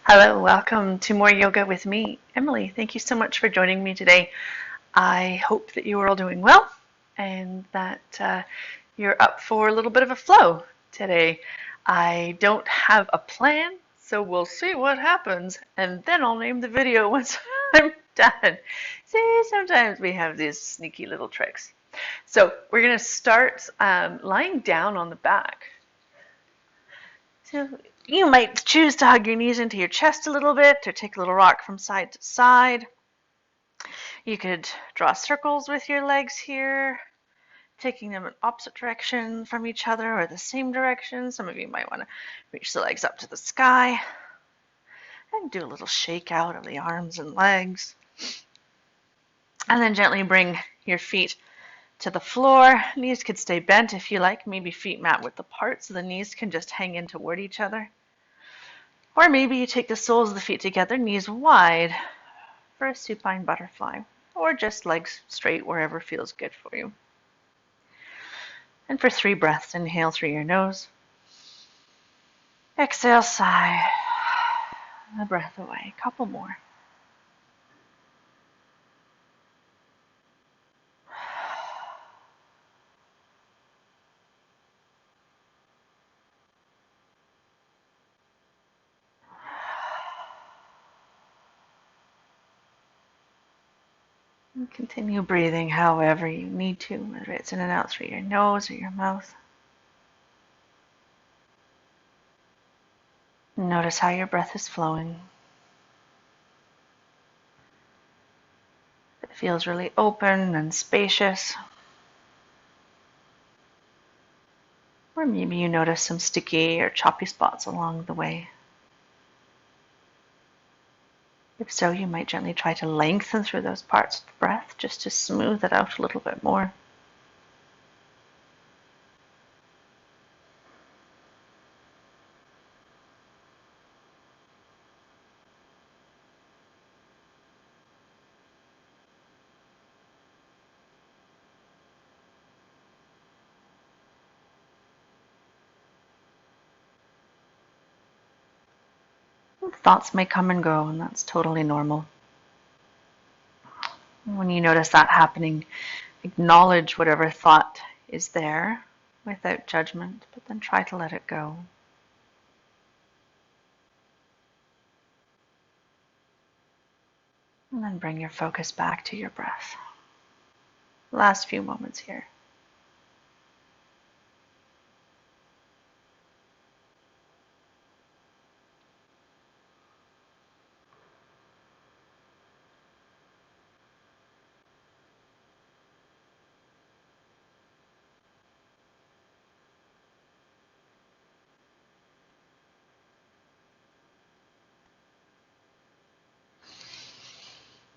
Hello, welcome to more yoga with me, Emily. Thank you so much for joining me today. I hope that you are all doing well and that you're up for a little bit of a flow today. I don't have a plan, so we'll see what happens, and then I'll name the video once I'm done. See, sometimes we have these sneaky little tricks. So we're going to start lying down on the back. So you might choose to hug your knees into your chest a little bit or take a little rock from side to side. You could draw circles with your legs here, taking them in opposite direction from each other or the same direction. Some of you might want to reach the legs up to the sky and do a little shake out of the arms and legs. And then gently bring your feet to the floor. Knees could stay bent if you like, maybe feet mat width apart so the knees can just hang in toward each other. Or maybe you take the soles of the feet together, knees wide for a supine butterfly, or just legs straight wherever feels good for you. And for 3 breaths, inhale through your nose. Exhale, sigh. A breath away. A couple more. And continue breathing however you need to, whether it's in and out through your nose or your mouth. Notice how your breath is flowing. It feels really open and spacious. Or maybe you notice some sticky or choppy spots along the way. If so, you might gently try to lengthen through those parts of the breath just to smooth it out a little bit more. Thoughts may come and go, and that's totally normal. When you notice that happening, acknowledge whatever thought is there without judgment, but then try to let it go. And then bring your focus back to your breath. Last few moments here.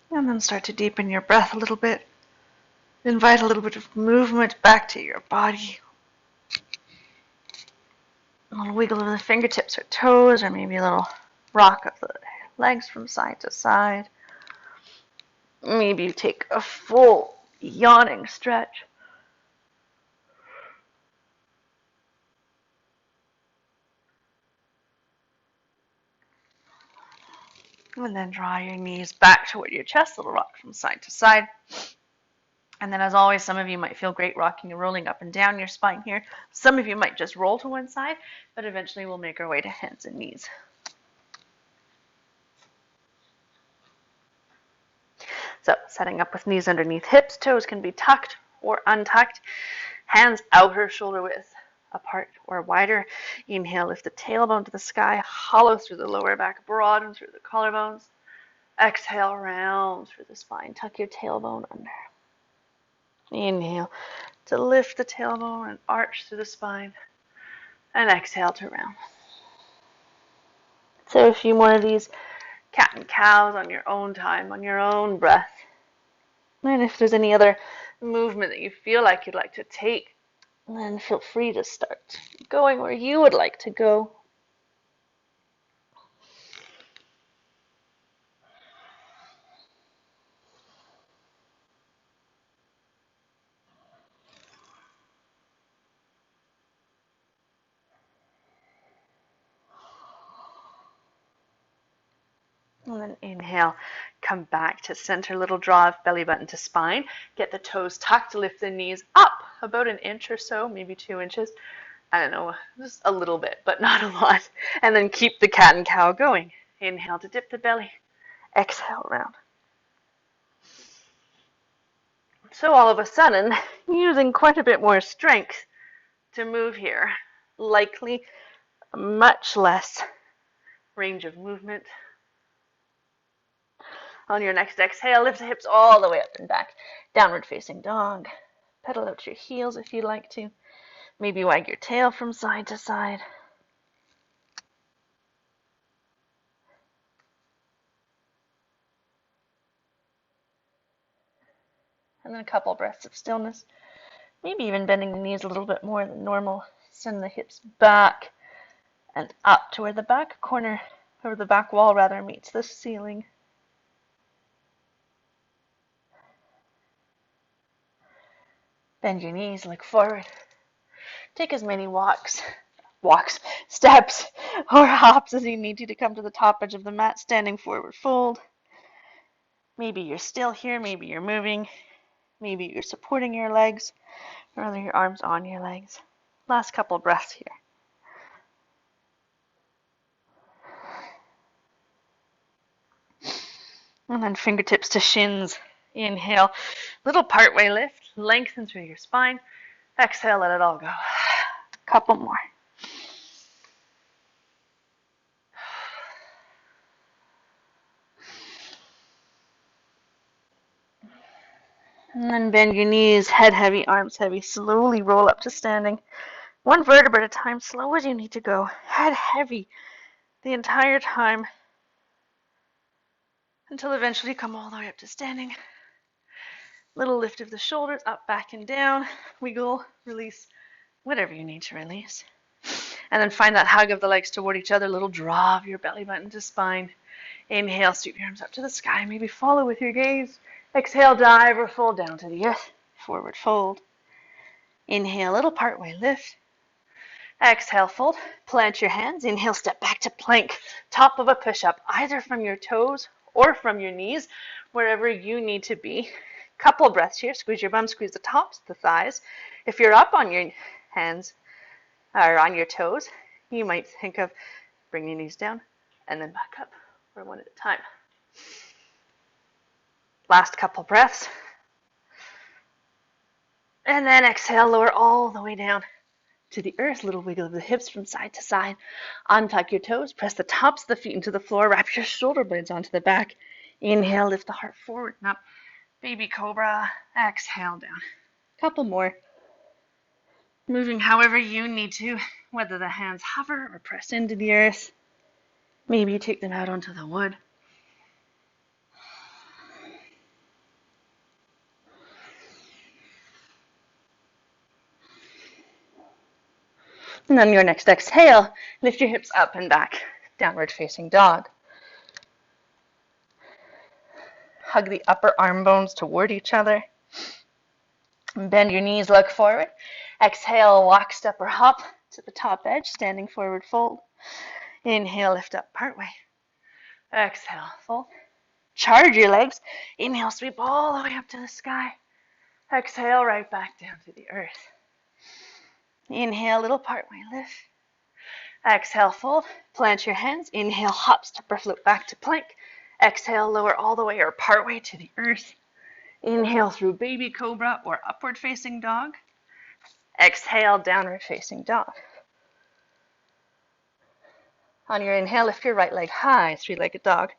And then start to deepen your breath a little bit. Invite a little bit of movement back to your body. A little wiggle of the fingertips or toes, or maybe a little rock of the legs from side to side. Maybe you take a full yawning stretch. And then draw your knees back toward your chest, little rock from side to side. And then as always, some of you might feel great rocking and rolling up and down your spine here. Some of you might just roll to one side, but eventually we'll make our way to hands and knees. So setting up with knees underneath hips, toes can be tucked or untucked. Hands outer shoulder width apart or wider. Inhale, lift the tailbone to the sky, hollow through the lower back, broaden through the collarbones. Exhale, round through the spine. Tuck your tailbone under. Inhale to lift the tailbone and arch through the spine. And exhale to round. So a few more of these cat and cows on your own time, on your own breath. And if there's any other movement that you feel like you'd like to take, then feel free to start going where you would like to go. And then inhale, come back to center, little draw of belly button to spine. Get the toes tucked, lift the knees up about an inch or so, maybe 2 inches. I don't know, just a little bit, but not a lot. And then keep the cat and cow going. Inhale to dip the belly, exhale round. So all of a sudden, using quite a bit more strength to move here, likely much less range of movement. On your next exhale, lift the hips all the way up and back. Downward facing dog. Pedal out your heels if you'd like to. Maybe wag your tail from side to side. And then a couple breaths of stillness. Maybe even bending the knees a little bit more than normal. Send the hips back and up to where the back corner, or the back wall rather, meets the ceiling. Bend your knees, look forward. Take as many steps, or hops as you need to come to the top edge of the mat, standing forward fold. Maybe you're still here, maybe you're moving, maybe you're supporting your legs, or rather your arms on your legs. Last couple breaths here. And then fingertips to shins. Inhale, little partway lift, lengthen through your spine. Exhale, let it all go. Couple more. And then bend your knees, head heavy, arms heavy. Slowly roll up to standing. One vertebra at a time, slow as you need to go. Head heavy the entire time until eventually you come all the way up to standing. Little lift of the shoulders, up, back, and down. Wiggle, release, whatever you need to release. And then find that hug of the legs toward each other. Little draw of your belly button to spine. Inhale, sweep your arms up to the sky. Maybe follow with your gaze. Exhale, dive or fold down to the earth. Forward fold. Inhale, little partway lift. Exhale, fold. Plant your hands. Inhale, step back to plank. Top of a push-up, either from your toes or from your knees, wherever you need to be. Couple breaths here. Squeeze your bum, squeeze the tops, the thighs. If you're up on your hands or on your toes, you might think of bringing your knees down and then back up, or one at a time. Last couple breaths. And then exhale, lower all the way down to the earth. Little wiggle of the hips from side to side. Untuck your toes, press the tops of the feet into the floor, wrap your shoulder blades onto the back. Inhale, lift the heart forward and up. Baby cobra. Exhale down. Couple more. Moving however you need to, whether the hands hover or press into the earth. Maybe you take them out onto the wood. And on your next exhale, lift your hips up and back, downward facing dog. Hug the upper arm bones toward each other. Bend your knees, look forward. Exhale, walk, step, or hop to the top edge, standing forward fold. Inhale, lift up partway. Exhale, fold. Charge your legs. Inhale, sweep all the way up to the sky. Exhale, right back down to the earth. Inhale, little partway lift. Exhale, fold. Plant your hands. Inhale, hop, step, or float back to plank. Exhale, lower all the way or partway to the earth. Inhale through baby cobra or upward facing dog. Exhale, downward facing dog. On your inhale, lift your right leg high, three-legged dog.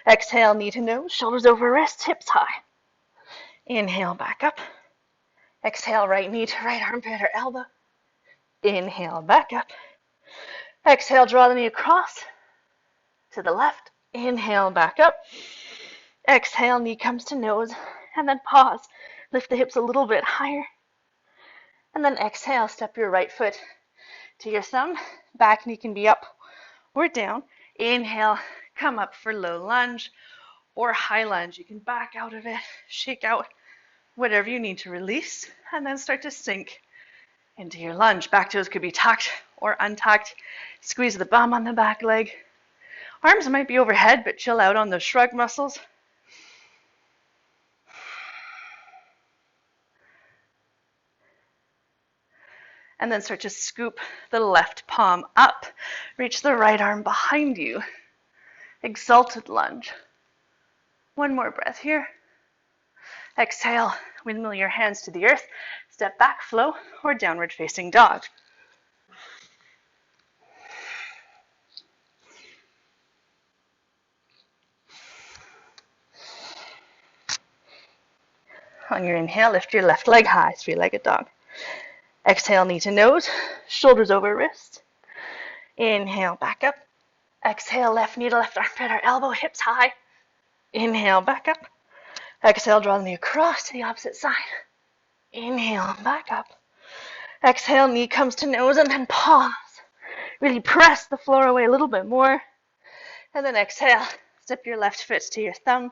Exhale, knee to nose, shoulders over wrists, hips high. Inhale, back up. Exhale, right knee to right armpit or elbow. Inhale, back up. Exhale, draw the knee across to the left. Inhale, back up. Exhale, knee comes to nose, and then pause. Lift the hips a little bit higher. And then exhale, step your right foot to your thumb. Back knee can be up or down. Inhale, come up for low lunge or high lunge. You can back out of it, shake out whatever you need to release, and then start to sink into your lunge. Back toes could be tucked or untucked. Squeeze the bum on the back leg. Arms might be overhead, but chill out on those shrug muscles. And then start to scoop the left palm up. Reach the right arm behind you. Exalted lunge. One more breath here. Exhale, windmill your hands to the earth. Step back, flow, or downward facing dog. On your inhale, lift your left leg high, three-legged dog. Exhale, knee to nose, shoulders over wrist. Inhale, back up. Exhale, left knee to left armpit or elbow, hips high. Inhale, back up. Exhale, draw the knee across to the opposite side. Inhale, back up. Exhale, knee comes to nose and then pause. Really press the floor away a little bit more. And then exhale, step your left foot to your thumb.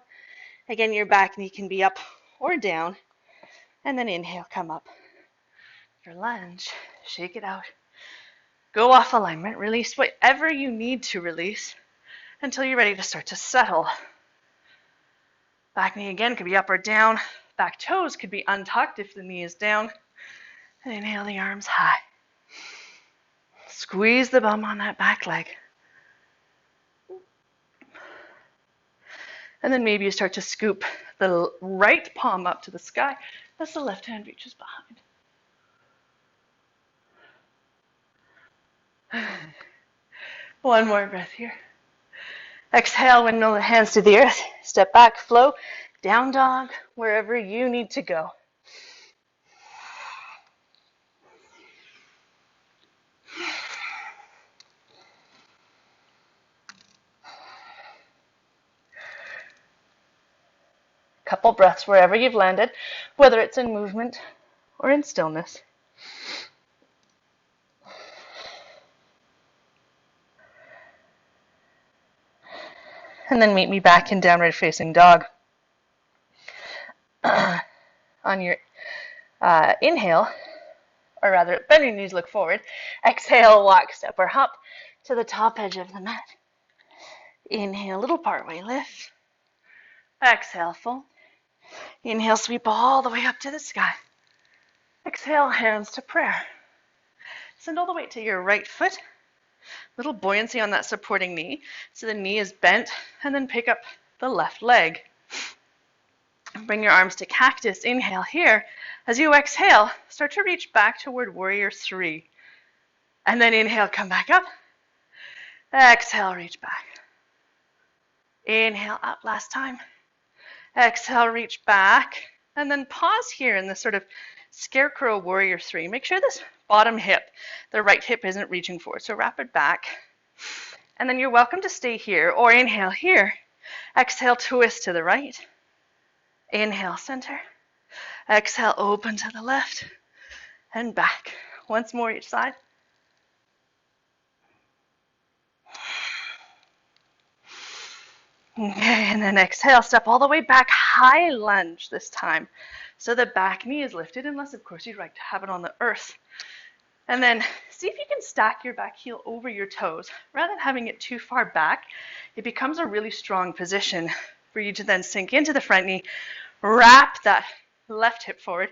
Again, your back knee can be up or down. And then inhale, come up. For lunge, shake it out. Go off alignment, release whatever you need to release until you're ready to start to settle. Back knee again could be up or down. Back toes could be untucked if the knee is down. And inhale the arms high. Squeeze the bum on that back leg. And then maybe you start to scoop the right palm up to the sky as the left hand reaches behind. One more breath here. Exhale, windmill the hands to the earth. Step back, flow, down dog, wherever you need to go. Couple breaths wherever you've landed, whether it's in movement or in stillness. And then meet me back in downward facing dog. On your inhale, or rather bend your knees, look forward. Exhale, walk, step or hop to the top edge of the mat. Inhale, little partway lift. Exhale, fold. Inhale, sweep all the way up to the sky. Exhale, hands to prayer. Send all the way to your right foot. Little buoyancy on that supporting knee. So the knee is bent, and then pick up the left leg. Bring your arms to cactus. Inhale here. As you exhale, start to reach back toward warrior three. And then inhale, come back up. Exhale, reach back. Inhale, up last time. Exhale, reach back. And then pause here in this sort of scarecrow warrior three. Make sure this bottom hip, the right hip isn't reaching forward. So wrap it back. And then you're welcome to stay here or inhale here. Exhale, twist to the right. Inhale, center. Exhale, open to the left and back. Once more each side. Okay, and then exhale, step all the way back, high lunge this time. So the back knee is lifted, unless of course you'd like to have it on the earth. And then see if you can stack your back heel over your toes. Rather than having it too far back, it becomes a really strong position for you to then sink into the front knee, wrap that left hip forward,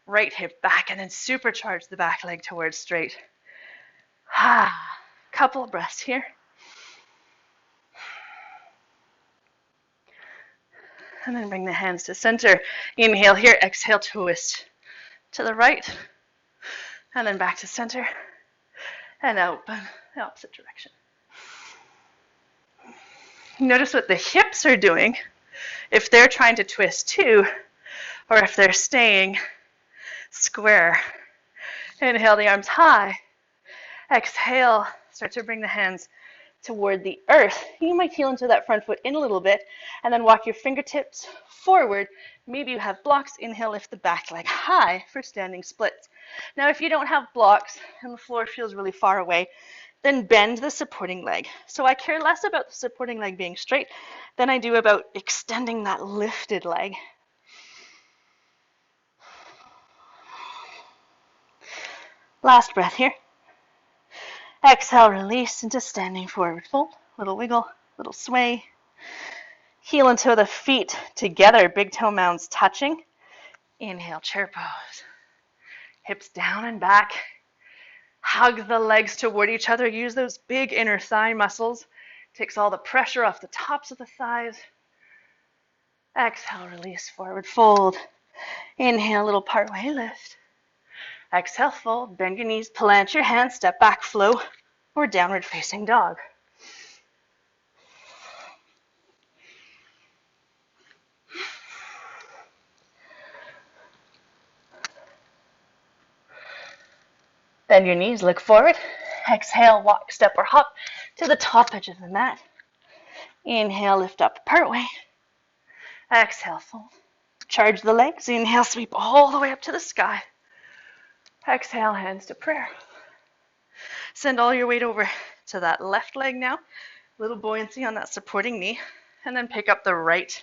right hip back, and then supercharge the back leg towards straight. Couple of breaths here. And then bring the hands to center. Inhale here, exhale, twist to the right. And then back to center. And open the opposite direction. Notice what the hips are doing. If they're trying to twist too, or if they're staying square. Inhale the arms high. Exhale, start to bring the hands toward the earth. You might heel into that front foot in a little bit and then walk your fingertips forward. Maybe you have blocks. Inhale, lift the back leg high for standing splits. Now, if you don't have blocks and the floor feels really far away, then bend the supporting leg. So I care less about the supporting leg being straight than I do about extending that lifted leg. Last breath here. Exhale, release into standing forward fold. Little wiggle. little sway. Heel and toe the feet together, big toe mounds touching. Inhale, chair pose. Hips down and back. Hug the legs toward each other. Use those big inner thigh muscles. Takes all the pressure off the tops of the thighs. Exhale, release, forward fold. Inhale, little partway lift. Exhale, fold. Bend your knees, plant your hands, step back, flow, or downward facing dog. Bend your knees, look forward. Exhale, walk, step, or hop to the top edge of the mat. Inhale, lift up, partway. Exhale, fold. Charge the legs. Inhale, sweep all the way up to the sky. Exhale, hands to prayer. Send all your weight over to that left leg now. Little buoyancy on that supporting knee. And then pick up the right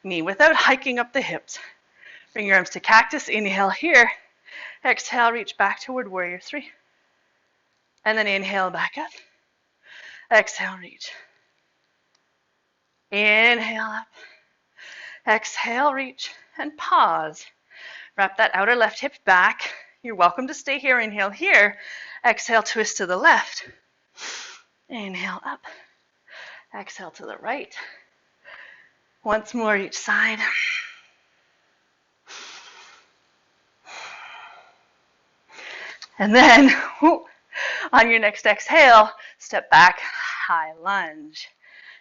knee without hiking up the hips. Bring your arms to cactus. Inhale here. Exhale, reach back toward warrior three. And then inhale, back up. Exhale, reach. Inhale up. Exhale, reach, and pause. Wrap that outer left hip back. You're welcome to stay here. Inhale here. Exhale, twist to the left. Inhale up. Exhale to the right. Once more each side. And then on your next exhale, step back, high lunge.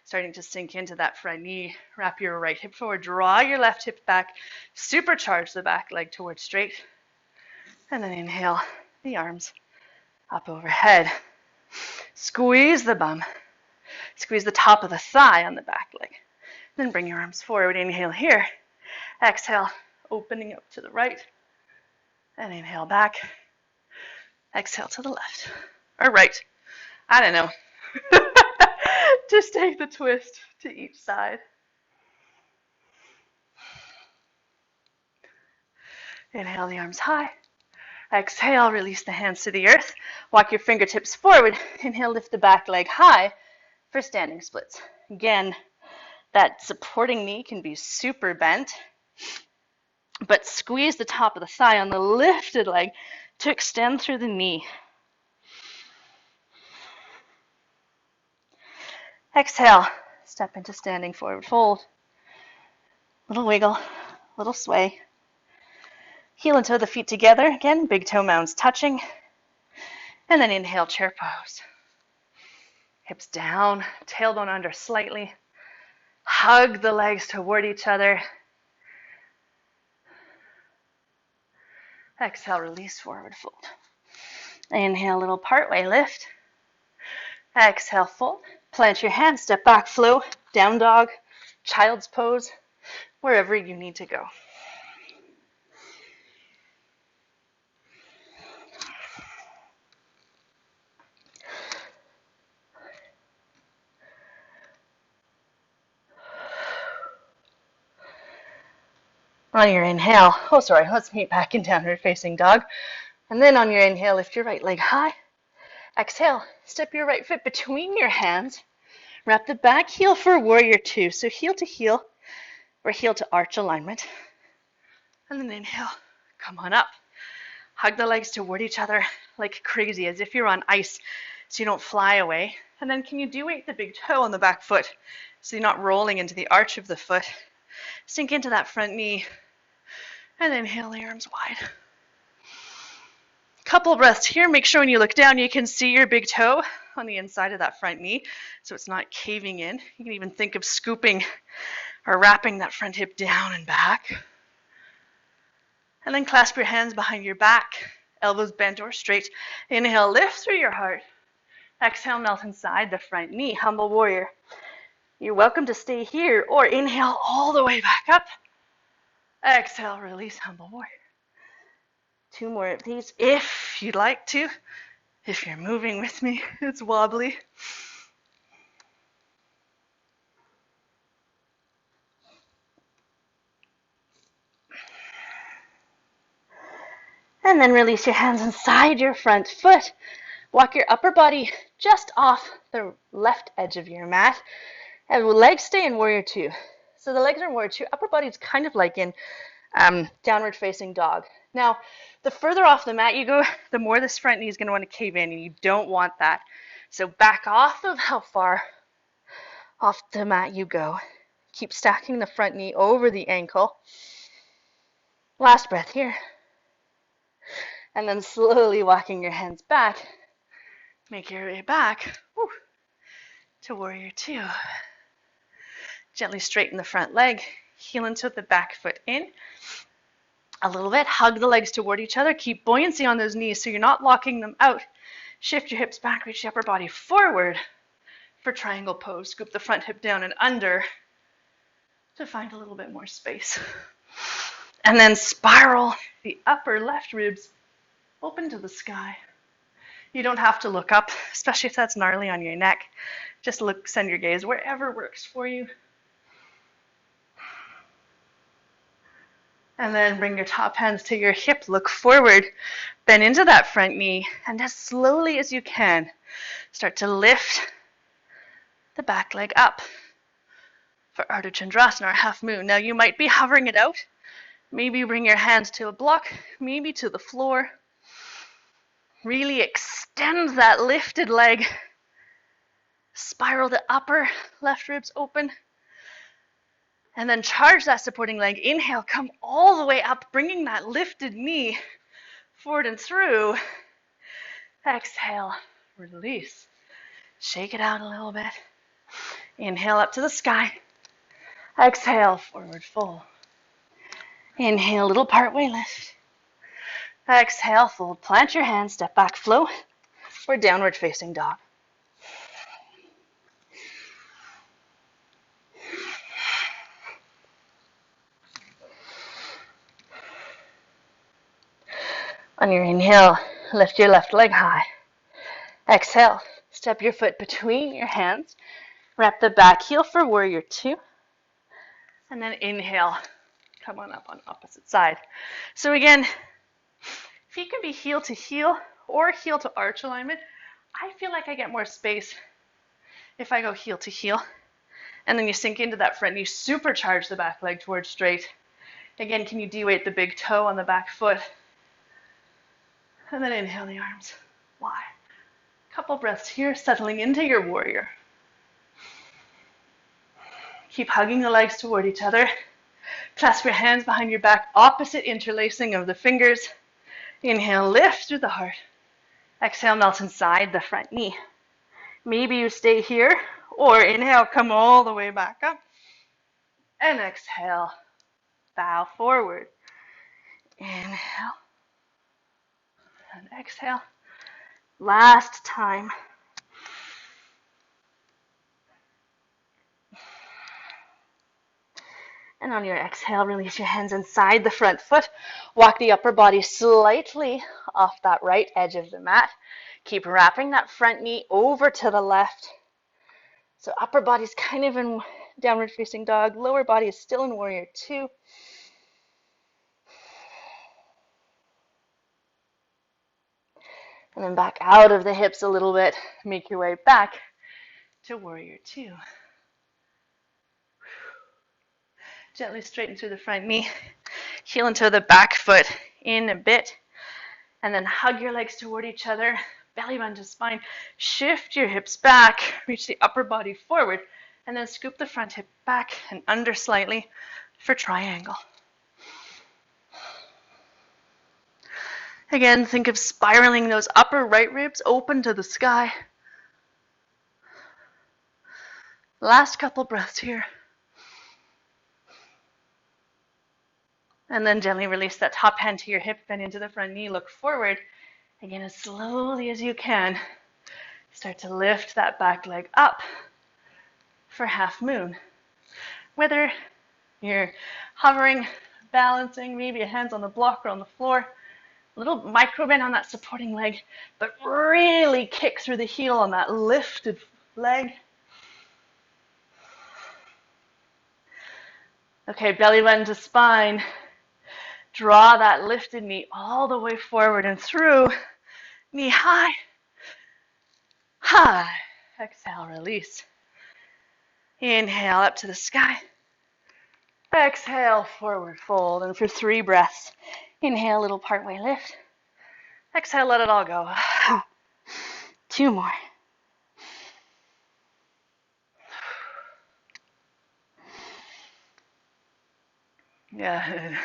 Starting to sink into that front knee. Wrap your right hip forward, draw your left hip back, supercharge the back leg towards straight. And then inhale the arms up overhead. Squeeze the bum. Squeeze the top of the thigh on the back leg. Then bring your arms forward. Inhale here. Exhale, opening up to the right. And inhale back. Exhale to the left. Or right. I don't know. Just take the twist to each side. Inhale the arms high. Exhale, release the hands to the earth. Walk your fingertips forward. Inhale, lift the back leg high for standing splits. Again, that supporting knee can be super bent, but squeeze the top of the thigh on the lifted leg to extend through the knee. Exhale, step into standing forward fold. Little wiggle, little sway. Heel and toe the feet together. Again, big toe mounds touching. And then inhale, chair pose. Hips down, tailbone under slightly. Hug the legs toward each other. Exhale, release, forward fold. Inhale, little partway lift. Exhale, fold. Plant your hands, step back, flow, down dog, child's pose, wherever you need to go. On your inhale, let's meet back in downward facing dog. And then on your inhale, lift your right leg high. Exhale, step your right foot between your hands. Wrap the back heel for warrior two. So heel to heel or heel to arch alignment. And then inhale, come on up. Hug the legs toward each other like crazy, as if you're on ice so you don't fly away. And then can you duate the big toe on the back foot so you're not rolling into the arch of the foot. Sink into that front knee. And inhale the arms wide. Couple breaths here. Make sure when you look down, you can see your big toe on the inside of that front knee so it's not caving in. You can even think of scooping or wrapping that front hip down and back. And then clasp your hands behind your back, elbows bent or straight. Inhale, lift through your heart. Exhale, melt inside the front knee, humble warrior. You're welcome to stay here or inhale all the way back up. Exhale, release, humble warrior. 2 more of these if you'd like to. If you're moving with me, it's wobbly. And then release your hands inside your front foot. Walk your upper body just off the left edge of your mat, and legs stay in warrior two. So the legs are in warrior two, upper body is kind of like in downward facing dog. Now, the further off the mat you go, the more this front knee is going to want to cave in, and you don't want that. So back off of how far off the mat you go. Keep stacking the front knee over the ankle. Last breath here. And then slowly walking your hands back. Make your way back to warrior two. Gently straighten the front leg. Heel into the back foot in. A little bit. Hug the legs toward each other. Keep buoyancy on those knees so you're not locking them out. Shift your hips back. Reach the upper body forward for triangle pose. Scoop the front hip down and under to find a little bit more space. And then spiral the upper left ribs open to the sky. You don't have to look up, especially if that's gnarly on your neck. Just look, send your gaze wherever works for you. And then bring your top hands to your hip, look forward, bend into that front knee, and as slowly as you can, start to lift the back leg up for Ardha Chandrasana, or half moon. Now you might be hovering it out. Maybe bring your hands to a block, maybe to the floor. Really extend that lifted leg. Spiral the upper left ribs open. And then charge that supporting leg. Inhale, come all the way up, bringing that lifted knee forward and through. Exhale, release. Shake it out a little bit. Inhale up to the sky. Exhale, forward fold. Inhale, little partway lift. Exhale, fold. Plant your hands, step back, flow, or downward facing dog. On your inhale, lift your left leg high. Exhale, step your foot between your hands. Wrap the back heel for warrior two. And then inhale, come on up on opposite side. So again, feet can be heel to heel or heel to arch alignment. I feel like I get more space if I go heel to heel. And then you sink into that front knee, supercharge the back leg towards straight. Again, can you de-weight the big toe on the back foot? And then inhale the arms wide. Couple breaths here, settling into your warrior. Keep hugging the legs toward each other. Clasp your hands behind your back, opposite interlacing of the fingers. Inhale, lift through the heart. Exhale, melt inside the front knee. Maybe you stay here, or inhale, come all the way back up. And exhale, bow forward. Inhale. And exhale. Last time. And on your exhale, release your hands inside the front foot. Walk the upper body slightly off that right edge of the mat. Keep wrapping that front knee over to the left. So upper body's kind of in downward facing dog. Lower body is still in warrior two. And then back out of the hips a little bit. Make your way back to warrior two. Gently straighten through the front knee. Heel into the back foot in a bit. And then hug your legs toward each other. Belly button to spine. Shift your hips back. Reach the upper body forward. And then scoop the front hip back and under slightly for triangle. Again, think of spiraling those upper right ribs open to the sky. Last couple breaths here. And then gently release that top hand to your hip, bend into the front knee, look forward. Again, as slowly as you can, start to lift that back leg up for half moon. Whether you're hovering, balancing, maybe a hand's on the block or on the floor, a little micro bend on that supporting leg, but really kick through the heel on that lifted leg. Okay, belly button to spine. Draw that lifted knee all the way forward and through. Knee high. Exhale, release. Inhale up to the sky. Exhale, forward fold. And for 3 breaths, inhale, little partway lift. Exhale, let it all go. 2 more. Yeah.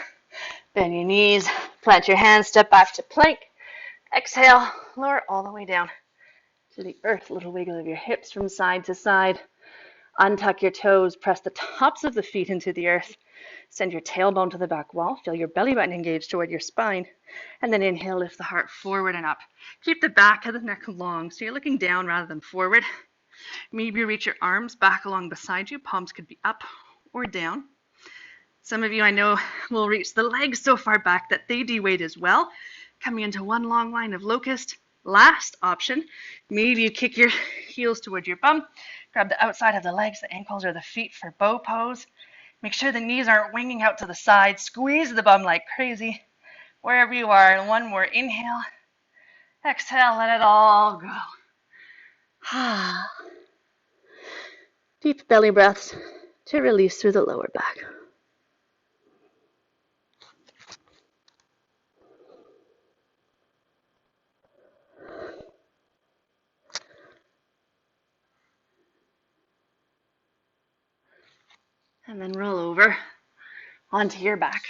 Bend your knees, plant your hands, step back to plank. Exhale, lower all the way down to the earth. Little wiggle of your hips from side to side. Untuck your toes, press the tops of the feet into the earth. Send your tailbone to the back wall. Feel your belly button engaged toward your spine. And then inhale, lift the heart forward and up. Keep the back of the neck long, so you're looking down rather than forward. Maybe reach your arms back along beside you. Palms could be up or down. Some of you I know will reach the legs so far back that they de-weight as well, coming into one long line of locust. Last option, maybe you kick your heels toward your bum, grab the outside of the legs, the ankles, or the feet for bow pose. Make sure the knees aren't winging out to the side. Squeeze the bum like crazy. Wherever you are, and one more inhale. Exhale, let it all go. Deep belly breaths to release through the lower back. And then roll over onto your back.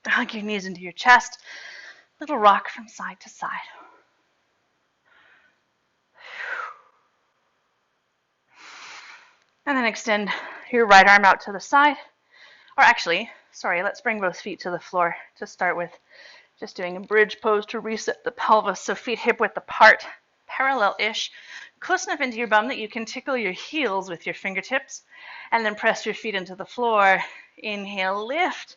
Hug your knees into your chest. Little rock from side to side. And then extend your right arm out to the side. Or actually, sorry, let's bring both feet to the floor to start with. Just doing a bridge pose to reset the pelvis. So feet hip width apart, parallel-ish. Close enough into your bum that you can tickle your heels with your fingertips. And then press your feet into the floor. Inhale, lift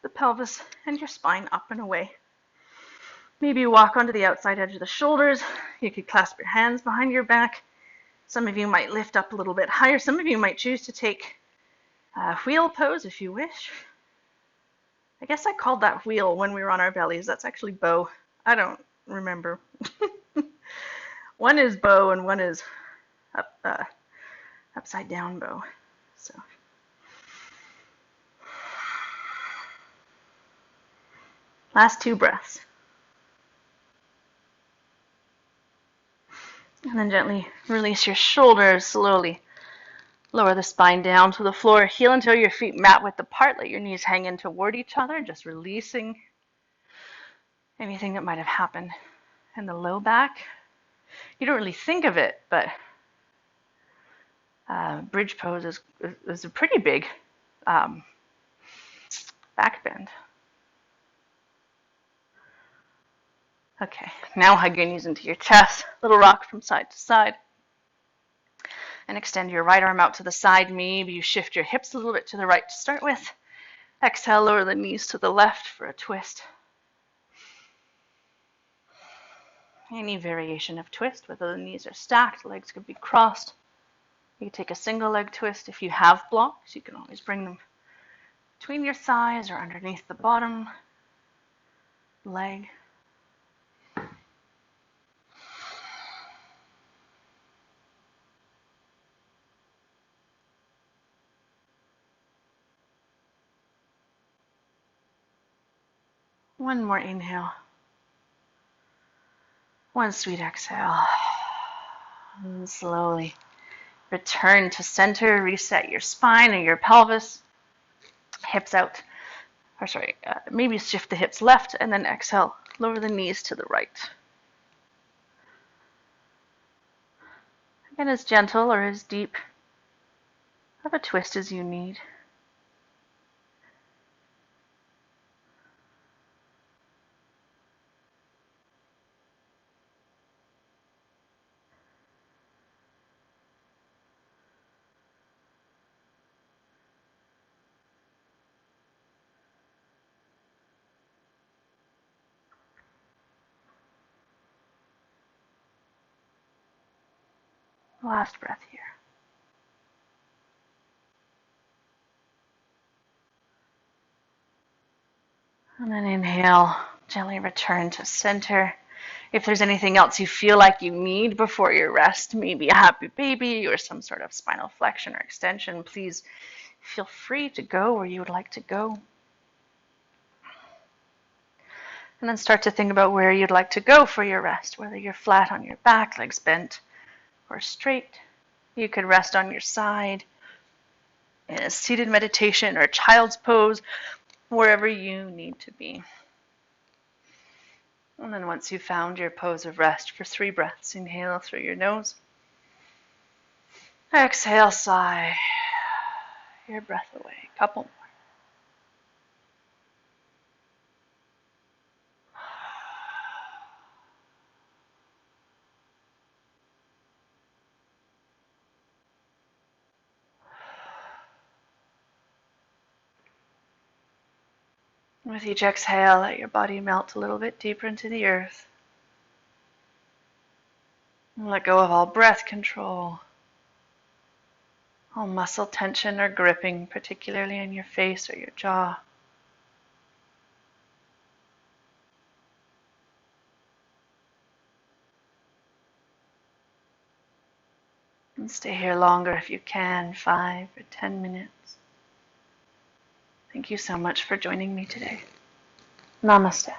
the pelvis and your spine up and away. Maybe you walk onto the outside edge of the shoulders. You could clasp your hands behind your back. Some of you might lift up a little bit higher. Some of you might choose to take a wheel pose if you wish. I guess I called that wheel when we were on our bellies. That's actually bow. I don't remember. One is bow and one is upside down bow. So. Last 2 breaths. And then gently release your shoulders slowly. Lower the spine down to the floor. Heel until your feet mat width apart. Let your knees hang in toward each other. Just releasing anything that might have happened in the low back. You don't really think of it, but bridge pose is a pretty big back bend. Okay, now hug your knees into your chest. Little rock from side to side. And extend your right arm out to the side. Maybe you shift your hips a little bit to the right to start with. Exhale, lower the knees to the left for a twist. Any variation of twist, whether the knees are stacked, legs could be crossed. You can take a single leg twist. If you have blocks, you can always bring them between your thighs or underneath the bottom leg. One more inhale. One sweet exhale. And slowly return to center. Reset your spine and your pelvis. Hips out. Or sorry, maybe shift the hips left and then exhale. Lower the knees to the right. Again, as gentle or as deep of a twist as you need. Last breath here. And then inhale, gently return to center. If there's anything else you feel like you need before your rest, maybe a happy baby or some sort of spinal flexion or extension, please feel free to go where you would like to go. And then start to think about where you'd like to go for your rest, whether you're flat on your back, legs bent, or straight. You could rest on your side in a seated meditation or child's pose, wherever you need to be. And then once you've found your pose of rest for 3 breaths, inhale through your nose. Exhale, sigh your breath away. Couple more. With each exhale, let your body melt a little bit deeper into the earth. And let go of all breath control, all muscle tension or gripping, particularly in your face or your jaw. And stay here longer if you can, 5 or 10 minutes. Thank you so much for joining me today. Namaste.